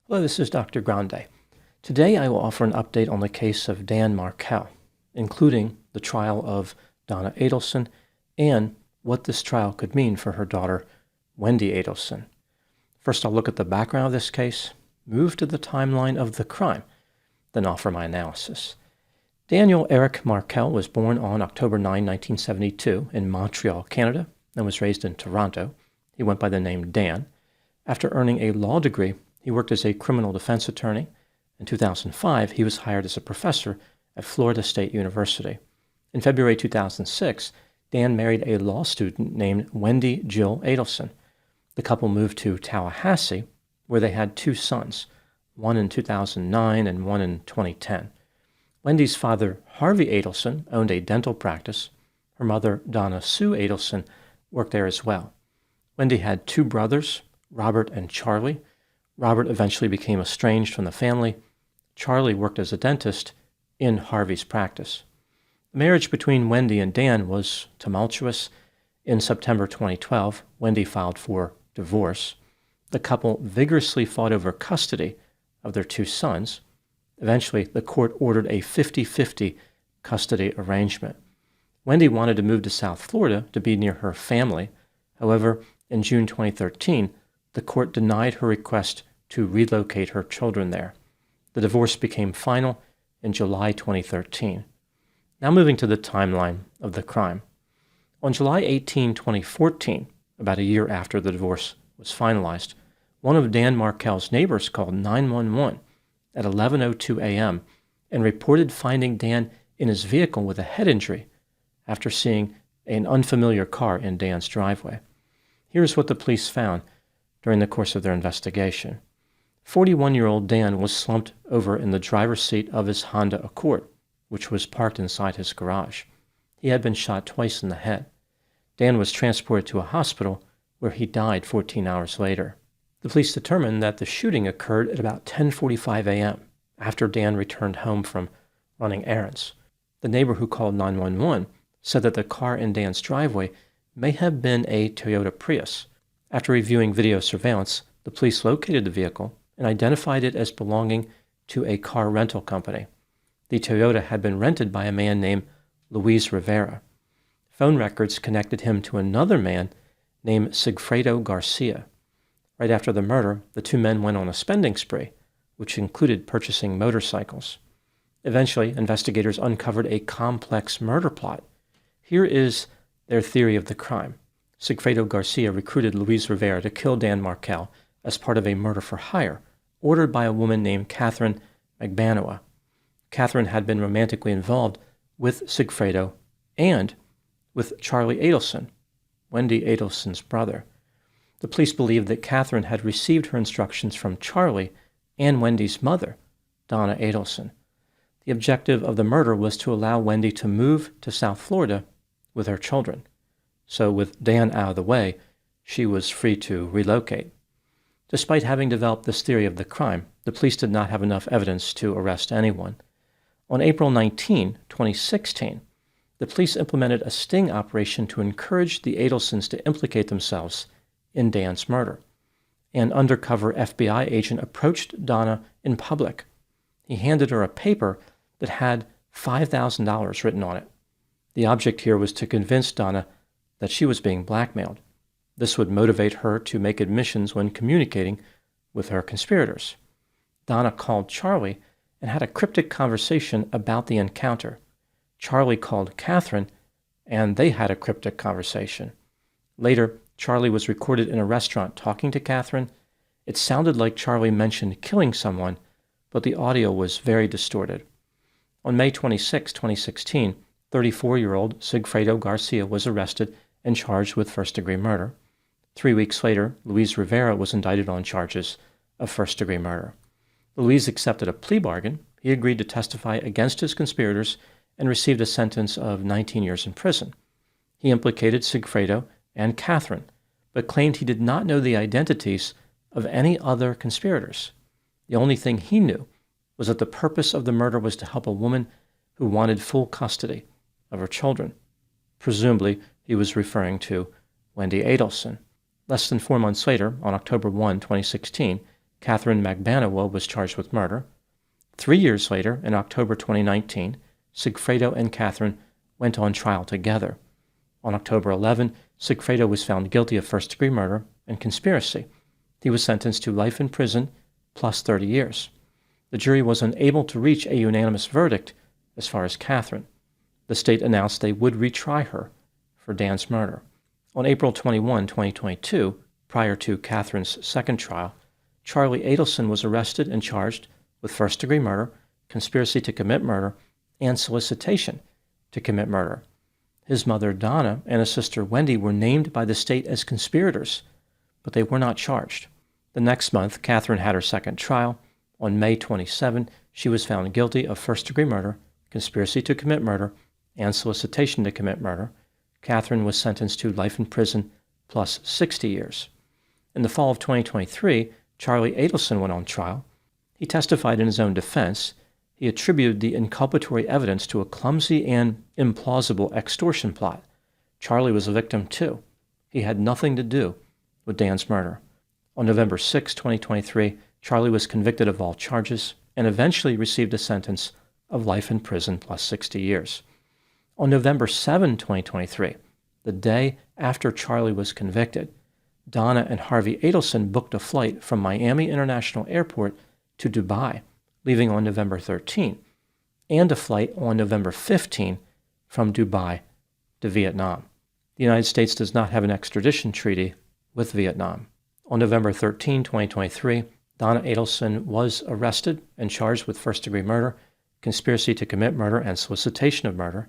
Hello, this is Dr. Grande. Today I will offer an update on the case of Dan Markel, including the trial of Donna Adelson and what this trial could mean for her daughter, Wendy Adelson. First, I'll look at the background of this case, move to the timeline of the crime, then offer my analysis. Daniel Eric Markel was born on October 9, 1972 in Montreal, Canada, and was raised in Toronto. He went by the name Dan. After earning a law degree, he worked as a criminal defense attorney. In 2005, he was hired as a professor at Florida State University. In February 2006, Dan married a law student named Wendy Jill Adelson. The couple moved to Tallahassee, where they had two sons, one in 2009 and one in 2010. Wendy's father, Harvey Adelson, owned a dental practice. Her mother, Donna Sue Adelson, worked there as well. Wendy had two brothers, Robert and Charlie. Robert eventually became estranged from the family. Charlie worked as a dentist in Harvey's practice. The marriage between Wendy and Dan was tumultuous. In September 2012, Wendy filed for divorce. The couple vigorously fought over custody of their two sons. Eventually, the court ordered a 50-50 custody arrangement. Wendy wanted to move to South Florida to be near her family. However, in June 2013, the court denied her request to relocate her children there. The divorce became final in July 2013. Now moving to the timeline of the crime. On July 18, 2014, about a year after the divorce was finalized, one of Dan Markel's neighbors called 911 at 11:02 a.m. and reported finding Dan in his vehicle with a head injury after seeing an unfamiliar car in Dan's driveway. Here's what the police found during the course of their investigation. 41-year-old Dan was slumped over in the driver's seat of his Honda Accord, which was parked inside his garage. He had been shot twice in the head. Dan was transported to a hospital where he died 14 hours later. The police determined that the shooting occurred at about 10:45 a.m. after Dan returned home from running errands. The neighbor who called 911 said that the car in Dan's driveway may have been a Toyota Prius. After reviewing video surveillance, the police located the vehicle and identified it as belonging to a car rental company. The Toyota had been rented by a man named Luis Rivera. Phone records connected him to another man named Sigfredo Garcia. Right after the murder, the two men went on a spending spree, which included purchasing motorcycles. Eventually, investigators uncovered a complex murder plot. Here is their theory of the crime. Sigfredo Garcia recruited Luis Rivera to kill Dan Markel as part of a murder for hire, ordered by a woman named Catherine Magbanua. Catherine had been romantically involved with Sigfredo and with Charlie Adelson, Wendy Adelson's brother. The police believed that Catherine had received her instructions from Charlie and Wendy's mother, Donna Adelson. The objective of the murder was to allow Wendy to move to South Florida with her children. So with Dan out of the way, she was free to relocate. Despite having developed this theory of the crime, the police did not have enough evidence to arrest anyone. On April 19, 2016, the police implemented a sting operation to encourage the Adelsons to implicate themselves in Dan's murder. An undercover FBI agent approached Donna in public. He handed her a paper that had $5,000 written on it. The object here was to convince Donna that she was being blackmailed. This would motivate her to make admissions when communicating with her conspirators. Donna called Charlie and had a cryptic conversation about the encounter. Charlie called Catherine, and they had a cryptic conversation. Later, Charlie was recorded in a restaurant talking to Catherine. It sounded like Charlie mentioned killing someone, but the audio was very distorted. On May 26, 2016, 34-year-old Sigfredo Garcia was arrested and charged with first-degree murder. 3 weeks later, Luis Rivera was indicted on charges of first-degree murder. Luis accepted a plea bargain. He agreed to testify against his conspirators and received a sentence of 19 years in prison. He implicated Sigfredo and Catherine, but claimed he did not know the identities of any other conspirators. The only thing he knew was that the purpose of the murder was to help a woman who wanted full custody of her children. Presumably, he was referring to Wendy Adelson. Less than 4 months later, on October 1, 2016, Catherine Magbanawa was charged with murder. 3 years later, in October 2019, Sigfredo and Catherine went on trial together. On October 11, Sigfredo was found guilty of first-degree murder and conspiracy. He was sentenced to life in prison plus 30 years. The jury was unable to reach a unanimous verdict as far as Catherine. The state announced they would retry her for Dan's murder. On April 21, 2022, prior to Catherine's second trial, Charlie Adelson was arrested and charged with first-degree murder, conspiracy to commit murder, and solicitation to commit murder. His mother, Donna, and his sister, Wendy, were named by the state as conspirators, but they were not charged. The next month, Catherine had her second trial. On May 27, she was found guilty of first-degree murder, conspiracy to commit murder, and solicitation to commit murder. Catherine was sentenced to life in prison plus 60 years. In the fall of 2023, Charlie Adelson went on trial. He testified in his own defense. He attributed the inculpatory evidence to a clumsy and implausible extortion plot. Charlie was a victim too. He had nothing to do with Dan's murder. On November 6, 2023, Charlie was convicted of all charges and eventually received a sentence of life in prison plus 60 years. On November 7, 2023, the day after Charlie was convicted, Donna and Harvey Adelson booked a flight from Miami International Airport to Dubai, leaving on November 13, and a flight on November 15 from Dubai to Vietnam. The United States does not have an extradition treaty with Vietnam. On November 13, 2023, Donna Adelson was arrested and charged with first-degree murder, conspiracy to commit murder, and solicitation of murder.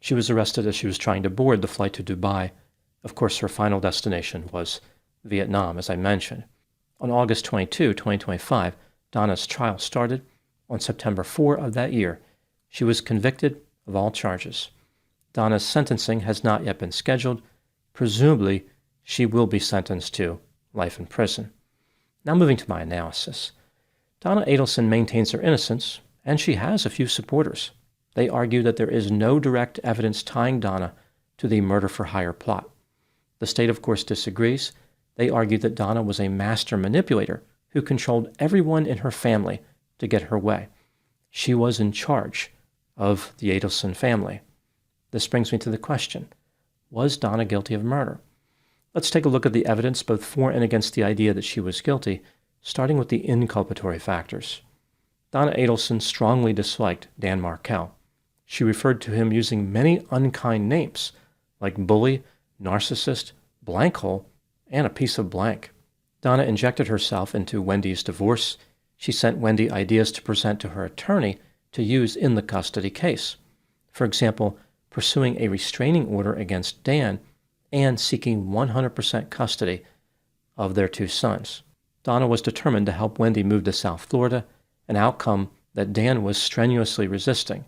She was arrested as she was trying to board the flight to Dubai. Of course, her final destination was Vietnam, as I mentioned. On August 22, 2025, Donna's trial started. On September 4 of that year, she was convicted of all charges. Donna's sentencing has not yet been scheduled. Presumably, she will be sentenced to life in prison. Now moving to my analysis. Donna Adelson maintains her innocence, and she has a few supporters. They argue that there is no direct evidence tying Donna to the murder-for-hire plot. The state, of course, disagrees. They argue that Donna was a master manipulator who controlled everyone in her family to get her way. She was in charge of the Adelson family. This brings me to the question, was Donna guilty of murder? Let's take a look at the evidence both for and against the idea that she was guilty, starting with the inculpatory factors. Donna Adelson strongly disliked Dan Markel. She referred to him using many unkind names, like bully, narcissist, blank hole, and a piece of blank. Donna injected herself into Wendy's divorce. She sent Wendy ideas to present to her attorney to use in the custody case. For example, pursuing a restraining order against Dan and seeking 100% custody of their two sons. Donna was determined to help Wendy move to South Florida, an outcome that Dan was strenuously resisting.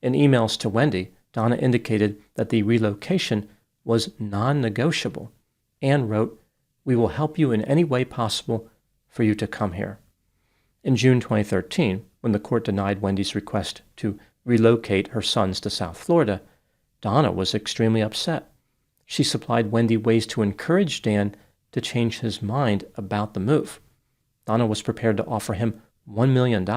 In emails to Wendy, Donna indicated that the relocation was non-negotiable and wrote, "We will help you in any way possible for you to come here." In June 2013, when the court denied Wendy's request to relocate her sons to South Florida, Donna was extremely upset. She supplied Wendy ways to encourage Dan to change his mind about the move. Donna was prepared to offer him $1 million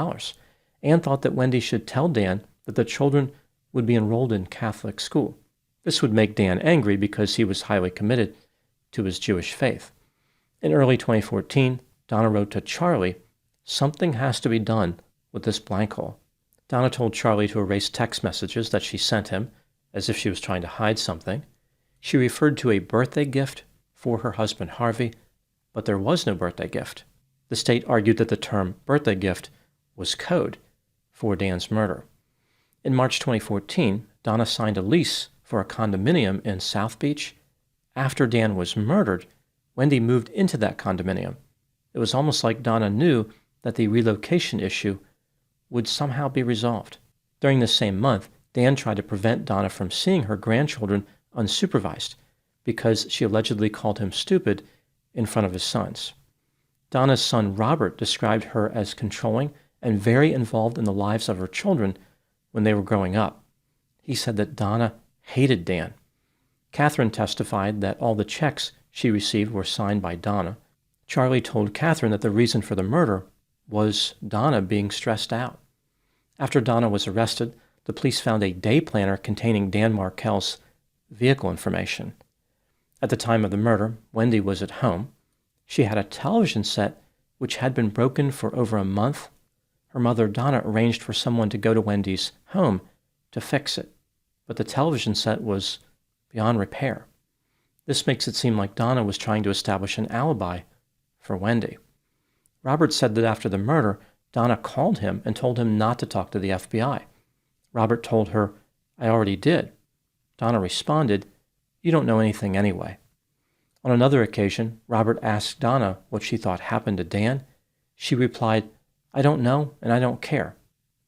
and thought that Wendy should tell Dan that the children would be enrolled in Catholic school. This would make Dan angry because he was highly committed to his Jewish faith. In early 2014, Donna wrote to Charlie, "Something has to be done with this blank hole." Donna told Charlie to erase text messages that she sent him, as if she was trying to hide something. She referred to a birthday gift for her husband Harvey, but there was no birthday gift. The state argued that the term birthday gift was code for Dan's murder. In March 2014, Donna signed a lease for a condominium in South Beach. After Dan was murdered, Wendy moved into that condominium. It was almost like Donna knew that the relocation issue would somehow be resolved. During the same month, Dan tried to prevent Donna from seeing her grandchildren unsupervised because she allegedly called him stupid in front of his sons. Donna's son Robert described her as controlling and very involved in the lives of her children when they were growing up. He said that Donna hated Dan. Catherine testified that all the checks she received were signed by Donna. Charlie told Catherine that the reason for the murder was Donna being stressed out. After Donna was arrested, the police found a day planner containing Dan Markel's vehicle information. At the time of the murder, Wendy was at home. She had a television set which had been broken for over a month. Her mother, Donna, arranged for someone to go to Wendy's home to fix it, but the television set was beyond repair. This makes it seem like Donna was trying to establish an alibi for Wendy. Robert said that after the murder, Donna called him and told him not to talk to the FBI. Robert told her, "I already did." Donna responded, "You don't know anything anyway." On another occasion, Robert asked Donna what she thought happened to Dan. She replied, "I don't know and I don't care.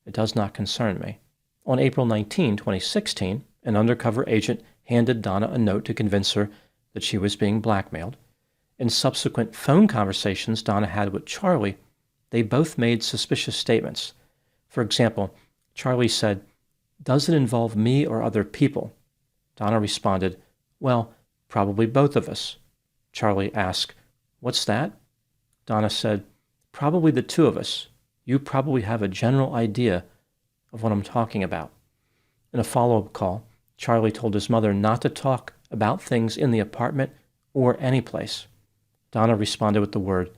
It does not concern me." On April 19, 2016, an undercover agent handed Donna a note to convince her that she was being blackmailed. In subsequent phone conversations Donna had with Charlie, they both made suspicious statements. For example, Charlie said, "Does it involve me or other people?" Donna responded, "Well, probably both of us." Charlie asked, "What's that?" Donna said, "Probably the two of us. You probably have a general idea of what I'm talking about." In a follow-up call, Charlie told his mother not to talk about things in the apartment or any place. Donna responded with the word,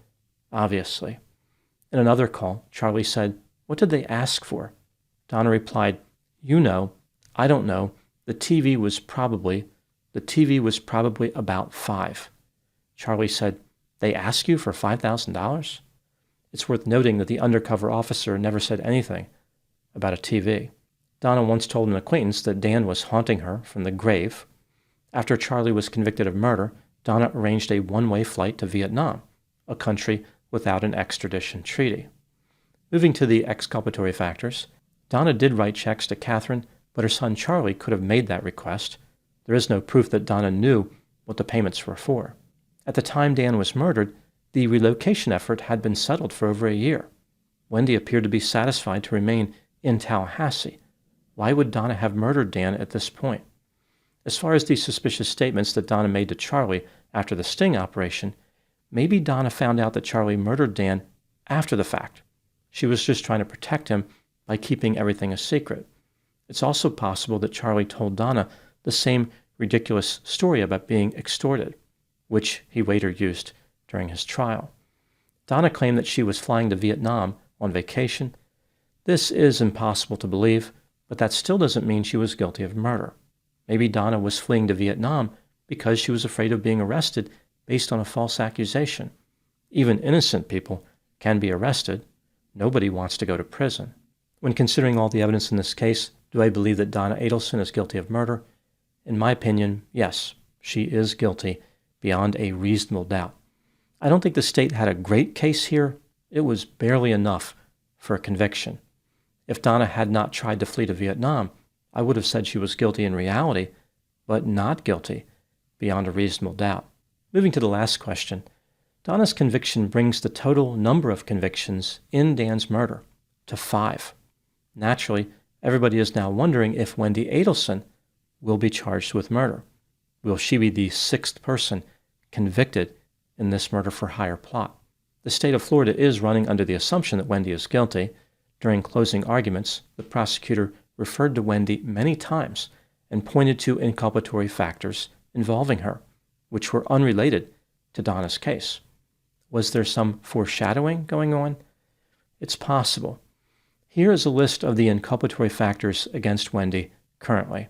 "Obviously." In another call, Charlie said, "What did they ask for?" Donna replied, "You know, I don't know, the TV was probably about $5." Charlie said, "They asked you for $5,000? It's worth noting that the undercover officer never said anything about a TV. Donna once told an acquaintance that Dan was haunting her from the grave. After Charlie was convicted of murder, Donna arranged a one-way flight to Vietnam, a country without an extradition treaty. Moving to the exculpatory factors, Donna did write checks to Catherine, but her son Charlie could have made that request. There is no proof that Donna knew what the payments were for. At the time Dan was murdered, the relocation effort had been settled for over a year. Wendy appeared to be satisfied to remain in Tallahassee. Why would Donna have murdered Dan at this point? As far as the suspicious statements that Donna made to Charlie after the sting operation, maybe Donna found out that Charlie murdered Dan after the fact. She was just trying to protect him by keeping everything a secret. It's also possible that Charlie told Donna the same ridiculous story about being extorted, which he later used during his trial. Donna claimed that she was flying to Vietnam on vacation. This is impossible to believe, but that still doesn't mean she was guilty of murder. Maybe Donna was fleeing to Vietnam because she was afraid of being arrested based on a false accusation. Even innocent people can be arrested. Nobody wants to go to prison. When considering all the evidence in this case, do I believe that Donna Adelson is guilty of murder? In my opinion, yes, she is guilty beyond a reasonable doubt. I don't think the state had a great case here. It was barely enough for a conviction. If Donna had not tried to flee to Vietnam, I would have said she was guilty in reality, but not guilty beyond a reasonable doubt. Moving to the last question, Donna's conviction brings the total number of convictions in Dan's murder to 5. Naturally, everybody is now wondering if Wendy Adelson will be charged with murder. Will she be the 6th person convicted in this murder-for-hire plot? The state of Florida is running under the assumption that Wendy is guilty. During closing arguments, the prosecutor referred to Wendy many times and pointed to inculpatory factors involving her, which were unrelated to Donna's case. Was there some foreshadowing going on? It's possible. Here is a list of the inculpatory factors against Wendy currently.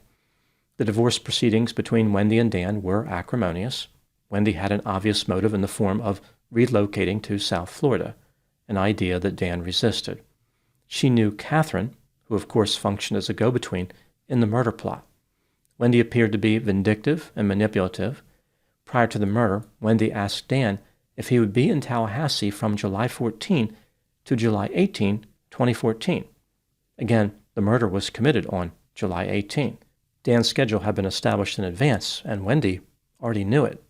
The divorce proceedings between Wendy and Dan were acrimonious. Wendy had an obvious motive in the form of relocating to South Florida, an idea that Dan resisted. She knew Catherine, who of course functioned as a go-between, in the murder plot. Wendy appeared to be vindictive and manipulative. Prior to the murder, Wendy asked Dan if he would be in Tallahassee from July 14 to July 18, 2014. Again, the murder was committed on July 18. Dan's schedule had been established in advance, and Wendy already knew it.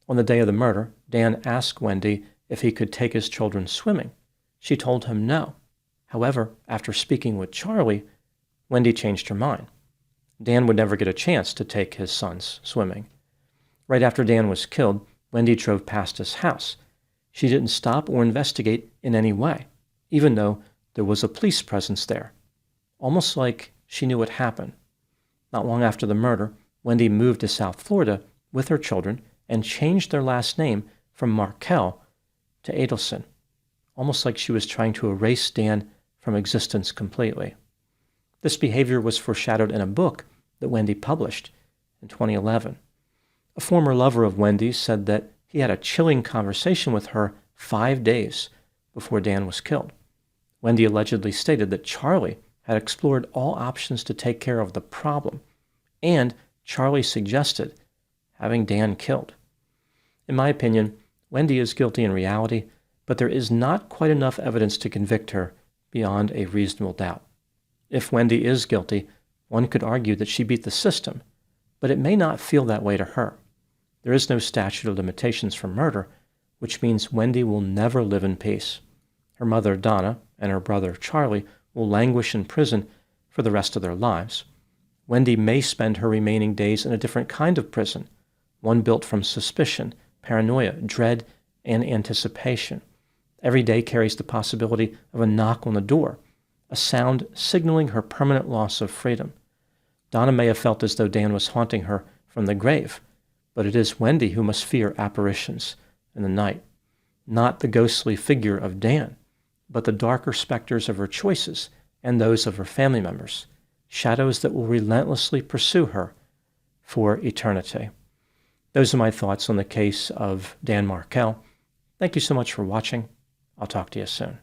On the day of the murder, Dan asked Wendy if he could take his children swimming. She told him no. However, after speaking with Charlie, Wendy changed her mind. Dan would never get a chance to take his sons swimming. Right after Dan was killed, Wendy drove past his house. She didn't stop or investigate in any way, even though there was a police presence there. Almost like she knew what happened. Not long after the murder, Wendy moved to South Florida with her children and changed their last name from Markel to Adelson, almost like she was trying to erase Dan from existence completely. This behavior was foreshadowed in a book that Wendy published in 2011. A former lover of Wendy's said that he had a chilling conversation with her 5 days before Dan was killed. Wendy allegedly stated that Charlie had explored all options to take care of the problem, and Charlie suggested having Dan killed. In my opinion, Wendy is guilty in reality, but there is not quite enough evidence to convict her beyond a reasonable doubt. If Wendy is guilty, one could argue that she beat the system, but it may not feel that way to her. There is no statute of limitations for murder, which means Wendy will never live in peace. Her mother, Donna, and her brother, Charlie, will languish in prison for the rest of their lives. Wendy may spend her remaining days in a different kind of prison, one built from suspicion, paranoia, dread, and anticipation. Every day carries the possibility of a knock on the door, a sound signaling her permanent loss of freedom. Donna may have felt as though Dan was haunting her from the grave, but it is Wendy who must fear apparitions in the night. Not the ghostly figure of Dan, but the darker specters of her choices and those of her family members, shadows that will relentlessly pursue her for eternity. Those are my thoughts on the case of Dan Markel. Thank you so much for watching. I'll talk to you soon.